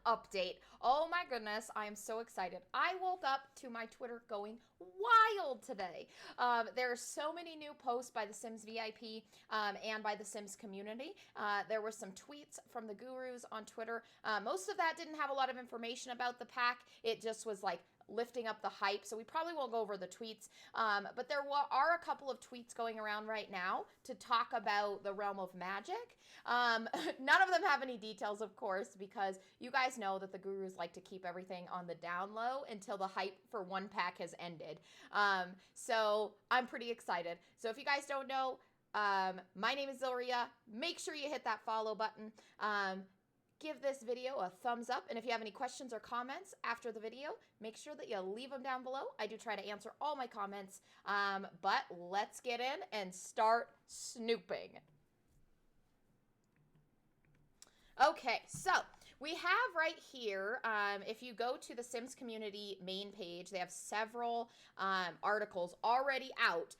update. Oh my goodness, I am so excited. I woke up to my Twitter going wild today. There are so many new posts by the Sims VIP and by the Sims community. There were some tweets from the gurus on Twitter. Most of that didn't have a lot of information about the pack. It just was like lifting up the hype, so we probably won't go over the tweets, but there are a couple of tweets going around right now to talk about the realm of magic. None of them have any details, of course, because you guys know that the gurus like to keep everything on the down low until the hype for one pack has ended. So I'm pretty excited. So if you guys don't know, my name is Zylria. Make sure you hit that follow button. Give this video a thumbs up, and if you have any questions or comments after the video, make sure that you leave them down below. I do try to answer all my comments, but let's get in and start snooping. Okay, so we have right here, if you go to the Sims community main page, they have several articles already out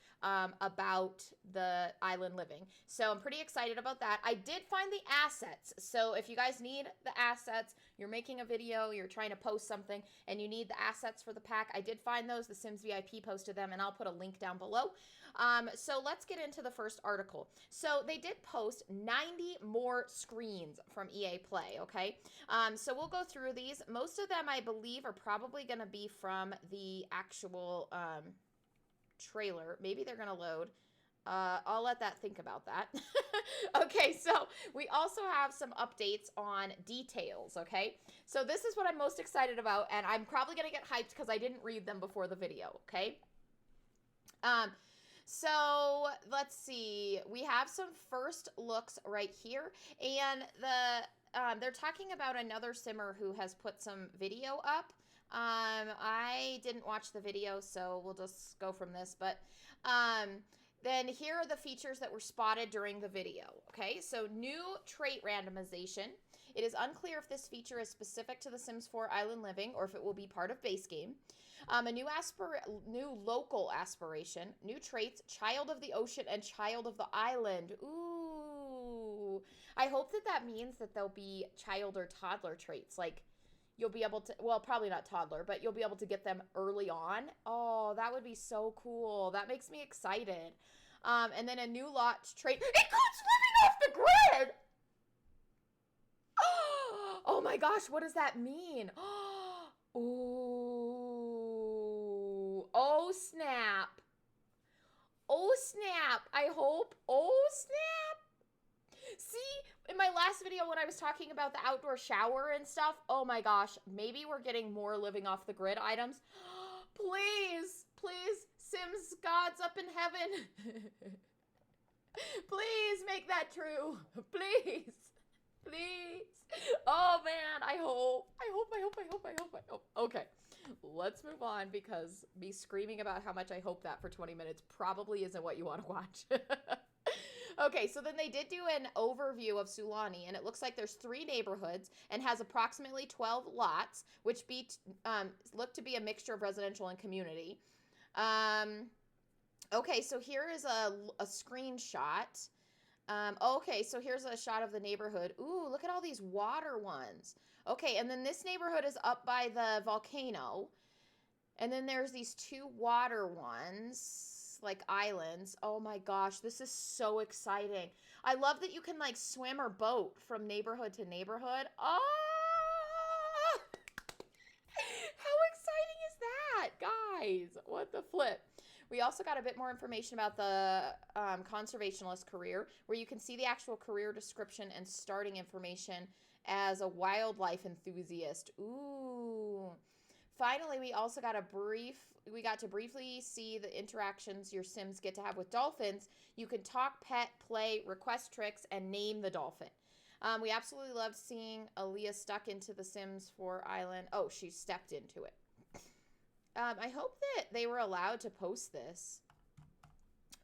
about the island living. So I'm pretty excited about that. I did find the assets. So if you guys need the assets, you're making a video, you're trying to post something, and you need the assets for the pack, I did find those. The Sims VIP posted them, and I'll put a link down below. So let's get into the first article. So they did post 90 more screens from EA Play, okay? So we'll go through these. Most of them, I believe, are probably going to be from the actual trailer. Maybe they're going to load. I'll let that think about that. Okay, so we also have some updates on details, okay? So this is what I'm most excited about, and I'm probably going to get hyped because I didn't read them before the video, okay? So let's see. We have some first looks right here, and they're talking about another simmer who has put some video up. I didn't watch the video, so we'll just go from this. But then here are the features that were spotted during the video. Okay, so new trait randomization. It is unclear if this feature is specific to the Sims 4 Island Living or if it will be part of base game. A new local aspiration, new traits, Child of the Ocean and Child of the Island. Ooh, I hope that means that there'll be child or toddler traits, like you'll be able to, well, probably not toddler, but you'll be able to get them early on. Oh, that would be so cool. That makes me excited. And then a new lot trait. It includes living off the grid! Oh my gosh, what does that mean? Ooh. Oh, snap. Oh, snap. I hope. Oh, snap. See, in my last video when I was talking about the outdoor shower and stuff, oh my gosh, maybe we're getting more living off the grid items. Please, please, Sims gods up in heaven. Please make that true. Please. Please. Oh man, I hope. Okay, let's move on because me screaming about how much I hope that for 20 minutes probably isn't what you want to watch. Okay, so then they did do an overview of Sulani, and it looks like there's 3 neighborhoods and has approximately 12 lots, which look to be a mixture of residential and community. Okay, so here is a screenshot. Okay, so here's a shot of the neighborhood. Ooh, look at all these water ones. Okay, and then this neighborhood is up by the volcano. And then there's these 2 water ones, like islands. Oh my gosh, this is so exciting. I love that you can like swim or boat from neighborhood to neighborhood. Oh! How exciting is that, guys? What the flip? We also got a bit more information about the conservationist career, where you can see the actual career description and starting information as a wildlife enthusiast. Ooh. Finally, we also got to briefly see the interactions your Sims get to have with dolphins. You can talk, pet, play, request tricks, and name the dolphin. We absolutely loved seeing Aaliyah stuck into the Sims 4 island. Oh, she stepped into it. I hope that they were allowed to post this.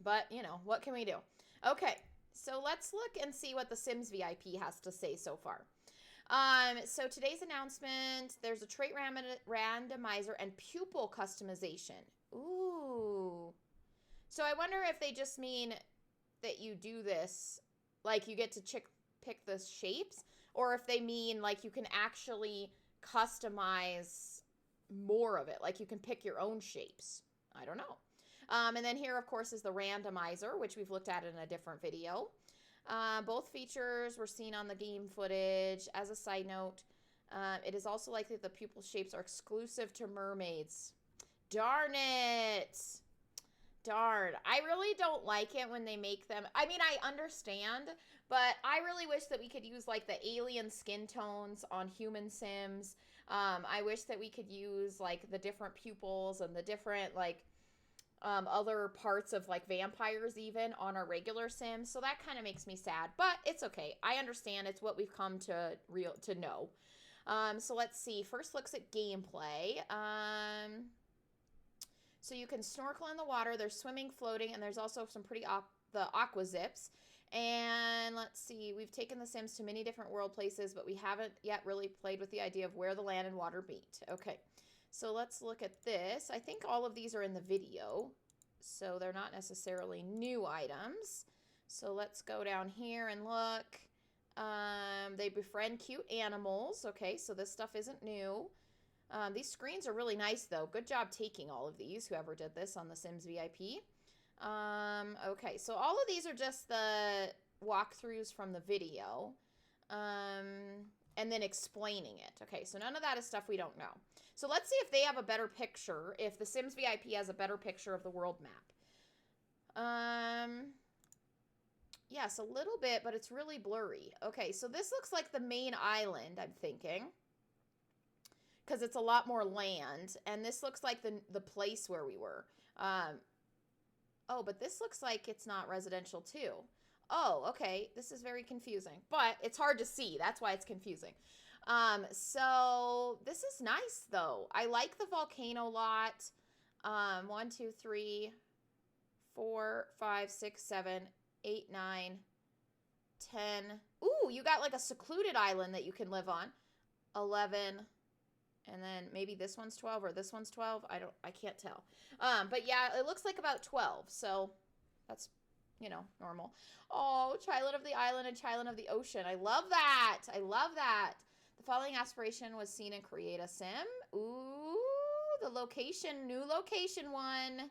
But, you know, what can we do? Okay, so let's look and see what the Sims VIP has to say so far. So today's announcement, there's a trait randomizer and pupil customization. Ooh. So I wonder if they just mean that you do this, like you get to pick the shapes, or if they mean like you can actually customize more of it, like you can pick your own shapes. I don't know. And then here, of course, is the randomizer, which we've looked at in a different video. Both features were seen on the game footage. As a side note, it is also likely that the pupil shapes are exclusive to mermaids. Darn it. Darn. I really don't like it when they make them. I mean, I understand, but I really wish that we could use like the alien skin tones on human Sims. I wish that we could use like the different pupils and the different like other parts of like vampires even on our regular Sims. So that kind of makes me sad, but it's okay. I understand. It's what we've come to know. So let's see. First looks at gameplay. So you can snorkel in the water. There's swimming, floating, and there's also some pretty the aqua zips. And let's see, we've taken the Sims to many different world places, but we haven't yet really played with the idea of where the land and water meet. Okay, so let's look at this. I think all of these are in the video, so they're not necessarily new items. So let's go down here and look. They befriend cute animals. Okay, so this stuff isn't new. These screens are really nice, though. Good job taking all of these, whoever did this on the Sims VIP. Okay, so all of these are just the walkthroughs from the video, and then explaining it. Okay, so none of that is stuff we don't know. So let's see if they have a better picture, if the Sims VIP has a better picture of the world map. Yes, a little bit, but it's really blurry. Okay, so this looks like the main island, I'm thinking, because it's a lot more land, and this looks like the place where we were. Oh, but this looks like it's not residential too. Oh, okay, this is very confusing, but it's hard to see. That's why it's confusing. So this is nice though. I like the volcano lot. 1, 2, 3, 4, 5, 6, 7, 8, 9, 10. Ooh, you got like a secluded island that you can live on. 11. And then maybe this one's 12 or this one's 12. I can't tell. But yeah, it looks like about 12. So that's, you know, normal. Oh, Child of the Island and Child of the Ocean. I love that. I love that. The following aspiration was seen in Create a Sim. Ooh, the location, new location one.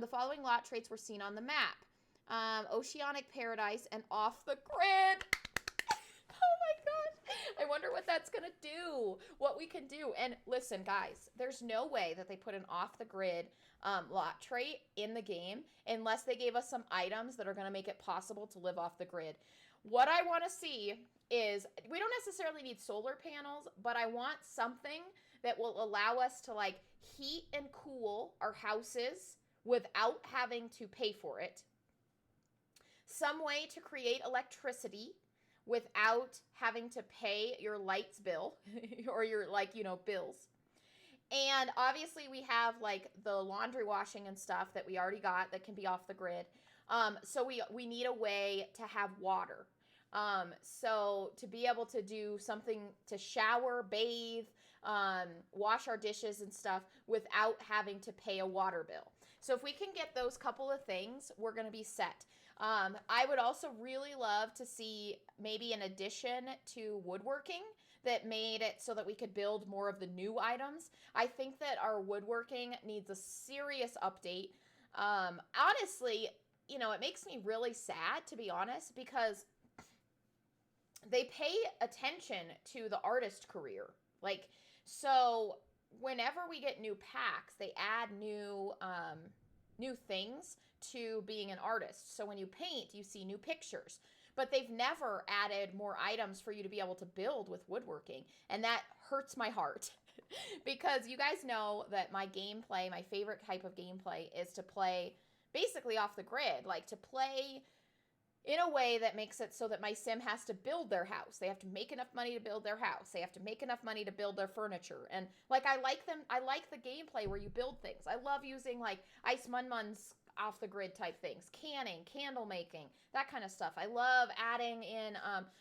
The following lot traits were seen on the map. Oceanic Paradise and Off the Grid. Oh my gosh. I wonder what that's going to do, what we can do. And listen, guys, there's no way that they put an off the grid lot trait in the game unless they gave us some items that are going to make it possible to live off the grid. What I want to see is, we don't necessarily need solar panels, but I want something that will allow us to like heat and cool our houses without having to pay for it. Some way to create electricity without having to pay your lights bill or your, like, you know, bills. And obviously we have like the laundry washing and stuff that we already got that can be off the grid. So we need a way to have water. So to be able to do something to shower, bathe, wash our dishes and stuff without having to pay a water bill. So if we can get those couple of things, we're going to be set. I would also really love to see maybe an addition to woodworking that made it so that we could build more of the new items. I think that our woodworking needs a serious update. Honestly, you know, it makes me really sad, to be honest, because they pay attention to the artist career. Like, so whenever we get new packs, they add new things to being an artist. So when you paint, you see new pictures. But they've never added more items for you to be able to build with woodworking. And that hurts my heart. Because you guys know that my gameplay, my favorite type of gameplay, is to play basically off the grid. Like, to play in a way that makes it so that my sim has to build their house. They have to make enough money to build their house. They have to make enough money to build their furniture. And like, I like the gameplay where you build things. I love using like Ice Munmun's off the grid type things, canning, candle making, that kind of stuff. I love adding in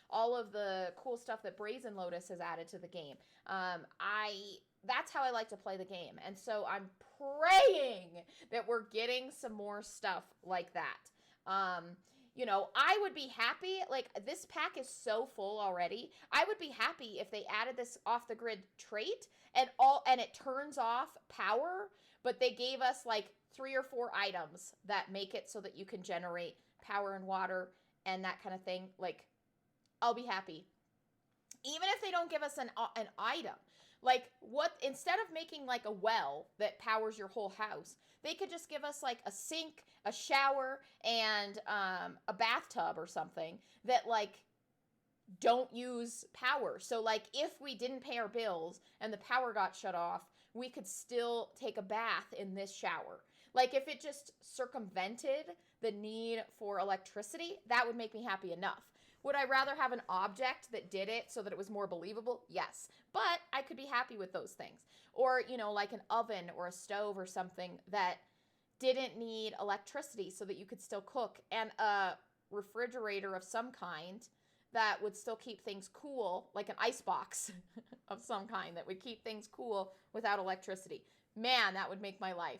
all of the cool stuff that Brazen Lotus has added to the game. That's how I like to play the game. And so I'm praying that we're getting some more stuff like that. You know, I would be happy, like, this pack is so full already. I would be happy if they added this off the grid trait and it turns off power, but they gave us like 3 or 4 items that make it so that you can generate power and water and that kind of thing. Like, I'll be happy. Even if they don't give us an item. Like, what, instead of making like a well that powers your whole house, they could just give us like a sink, a shower, and a bathtub or something that like don't use power. So like if we didn't pay our bills and the power got shut off, we could still take a bath in this shower. Like if it just circumvented the need for electricity, that would make me happy enough. Would I rather have an object that did it so that it was more believable? Yes. But I could be happy with those things. Or, you know, like an oven or a stove or something that didn't need electricity so that you could still cook, and a refrigerator of some kind that would still keep things cool, like an ice box of some kind that would keep things cool without electricity. Man, that would make my life.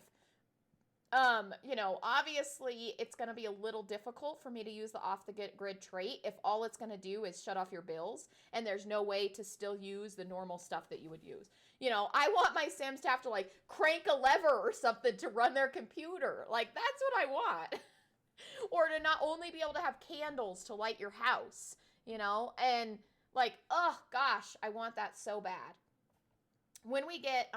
You know, obviously it's going to be a little difficult for me to use the off the grid trait if all it's going to do is shut off your bills and there's no way to still use the normal stuff that you would use. You know, I want my Sims to have to like crank a lever or something to run their computer. Like, that's what I want. Or to not only be able to have candles to light your house, you know, and like, oh gosh, I want that so bad. When we get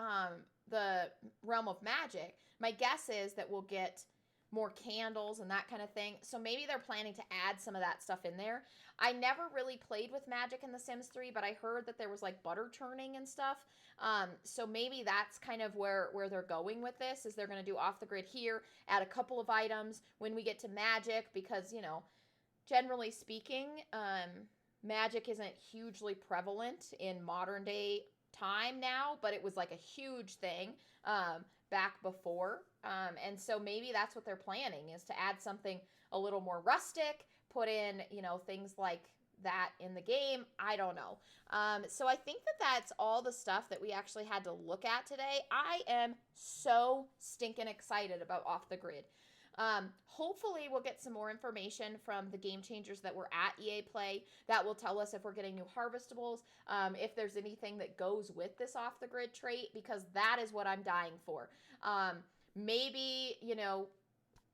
the Realm of Magic, my guess is that we'll get more candles and that kind of thing. So maybe they're planning to add some of that stuff in there. I never really played with magic in The Sims 3, but I heard that there was like butter churning and stuff. So maybe that's kind of where they're going with this, is they're going to do off the grid here, add a couple of items when we get to magic, because, you know, generally speaking, magic isn't hugely prevalent in modern day time now, but it was like a huge thing back before. And so maybe that's what they're planning, is to add something a little more rustic, put in, you know, things like that in the game. I don't know. So I think that that's all the stuff that we actually had to look at today. I am so stinking excited about Off the Grid. Hopefully we'll get some more information from the game changers that were at EA Play that will tell us if we're getting new harvestables, if there's anything that goes with this off the grid trait, because that is what I'm dying for. Maybe, you know,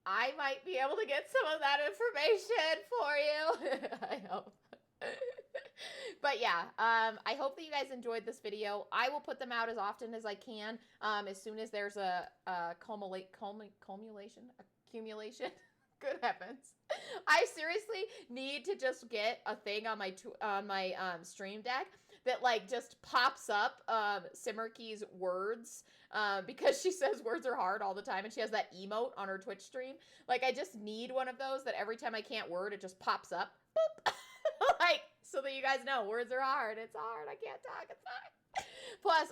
I might be able to get some of that information for you. I hope. But yeah, I hope that you guys enjoyed this video. I will put them out as often as I can, as soon as there's a accumulation. Good heavens. I seriously need to just get a thing on my Stream Deck that like just pops up Simmerkey's words, because she says words are hard all the time, and she has that emote on her Twitch stream. Like, I just need one of those that every time I can't word, it just pops up. Boop. Like, so that you guys know words are hard. It's hard. I can't talk. It's fine. Plus,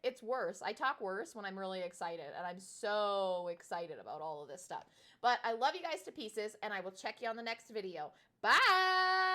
it's worse. I talk worse when I'm really excited, and I'm so excited about all of this stuff. But I love you guys to pieces, and I will check you on the next video. Bye!